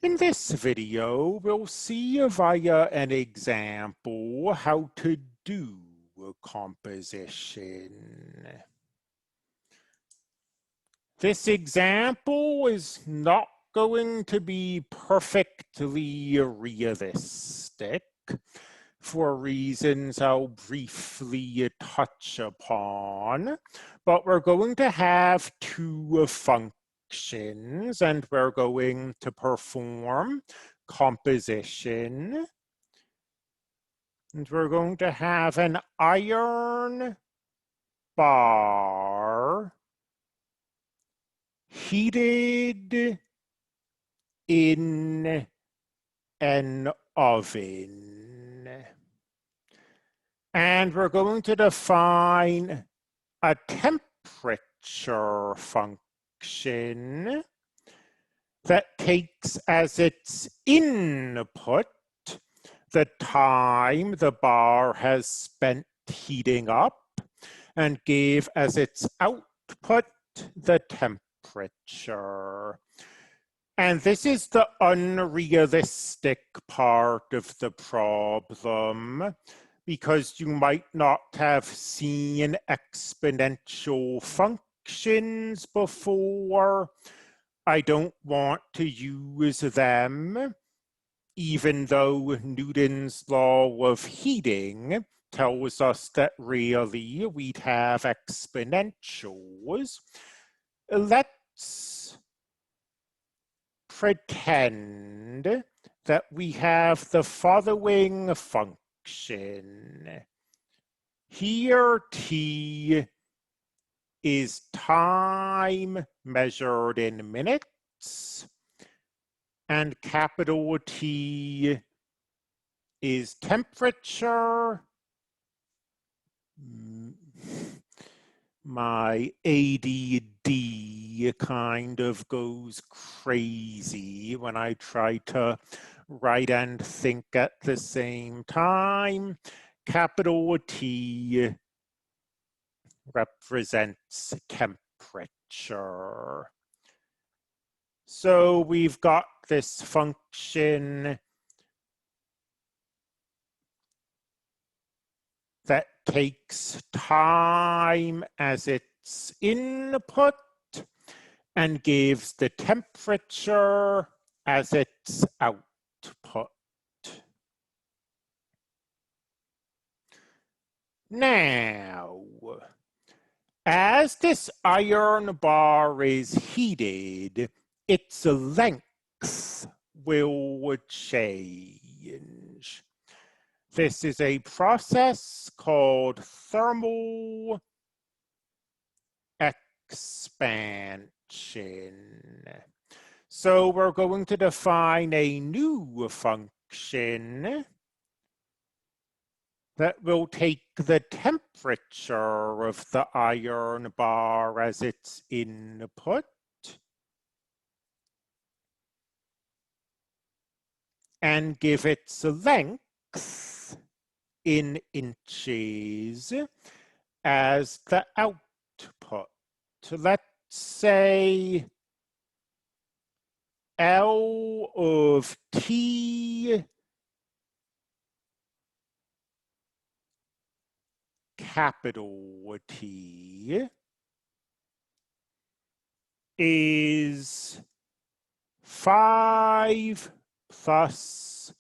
In this video, we'll see via an example how to do a composition. This example is not going to be perfectly realistic for reasons I'll briefly touch upon, but we're going to have two functions and we're going to perform composition. And we're going to have an iron bar heated in an oven. And we're going to define a temperature function that takes as its input the time the bar has spent heating up and gave as its output the temperature. And this is the unrealistic part of the problem, because you might not have seen exponential functions before. I don't want to use them, even though Newton's law of heating tells us that really we'd have exponentials. Let's pretend that we have the following function. Here, t is time measured in minutes, and capital T is temperature. My ADD kind of goes crazy when I try to write and think at the same time. Capital T represents temperature. So we've got this function that takes time as its input and gives the temperature as its output. Now, as this iron bar is heated, its length will change. This is a process called thermal expansion. So we're going to define a new function that will take the temperature of the iron bar as its input and give its length in inches as the output. Let's say L of T capital T is 5 plus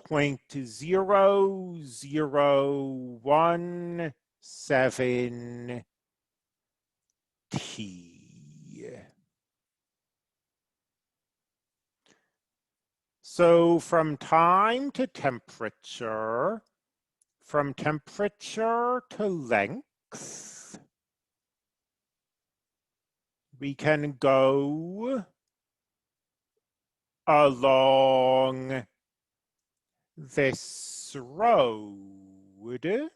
0.0017 T. So from time to temperature, from temperature to length, we can go along this road.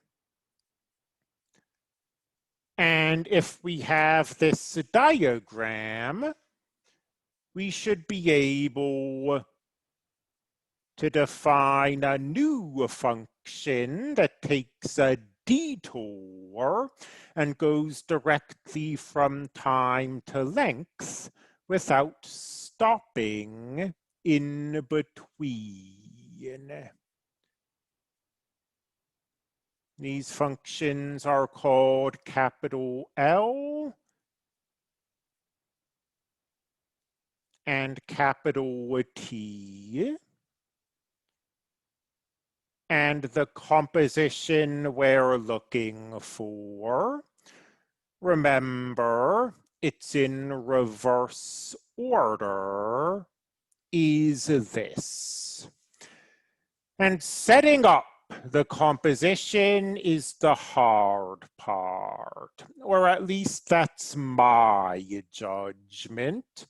And if we have this diagram, we should be able to define a new function that takes a detour and goes directly from time to length without stopping in between. These functions are called capital L and capital T. And the composition we're looking for, remember, it's in reverse order, is this. And setting up the composition is the hard part, or at least that's my judgment.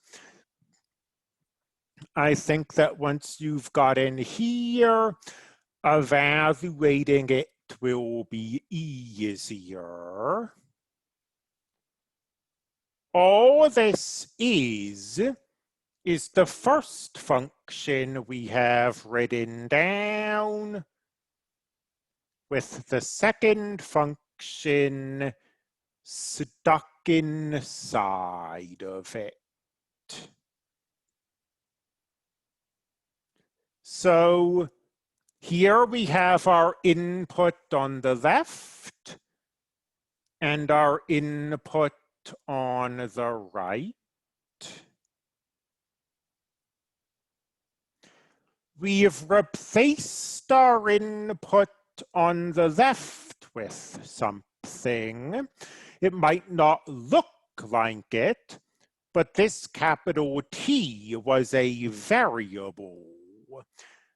I think that once you've got in here, evaluating it will be easier. All this is the first function we have written down, with the second function stuck inside of it. So here we have our input on the left and our input on the right. We've replaced our input on the left with something. It might not look like it, but this capital T was a variable.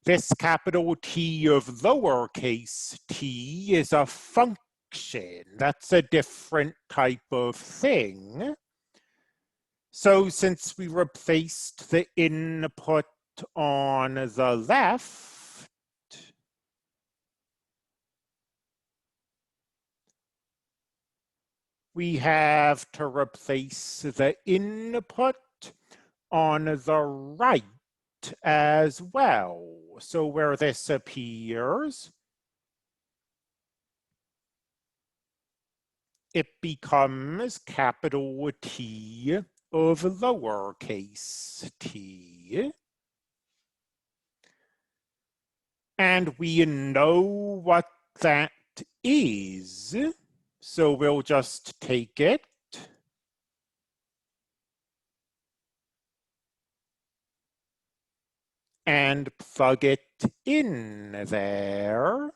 This capital T of lowercase t is a function. That's a different type of thing. So since we replaced the input on the left, we have to replace the input on the right as well. So where this appears, it becomes capital T of lowercase t. And we know what that is, so we'll just take it and plug it in there.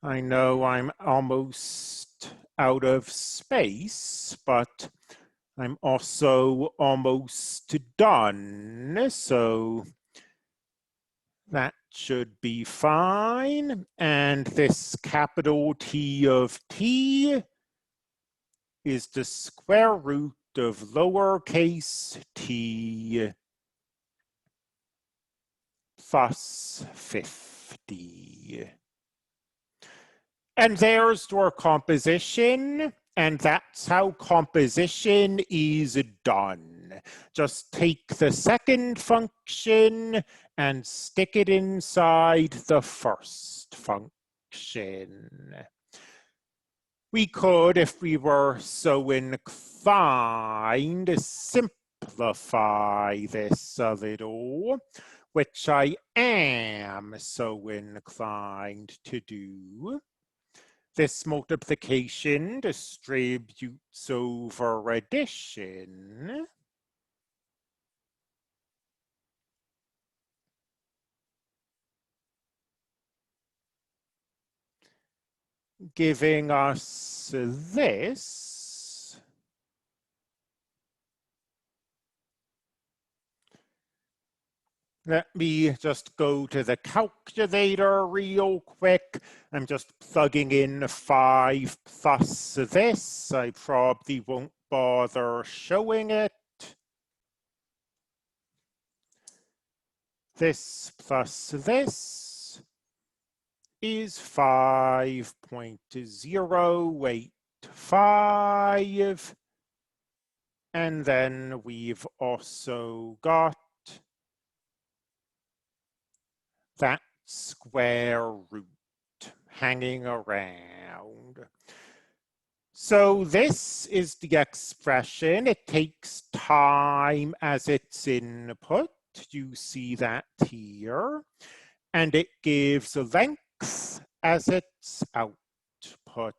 I know I'm almost out of space, but I'm also almost done, so that should be fine. And this capital T of t is the square root of lowercase t plus 50. And there's your composition, and that's how composition is done. Just take the second function and stick it inside the first function. We could, if we were so inclined, simplify this a little, which I am so inclined to do. This multiplication distributes over addition. Giving us this. Let me just go to the calculator real quick. I'm just plugging in 5 plus this. I probably won't bother showing it. This plus this is 5.085. And then we've also got that square root hanging around. So this is the expression. It takes time as its input. You see that here. And it gives a length as its output.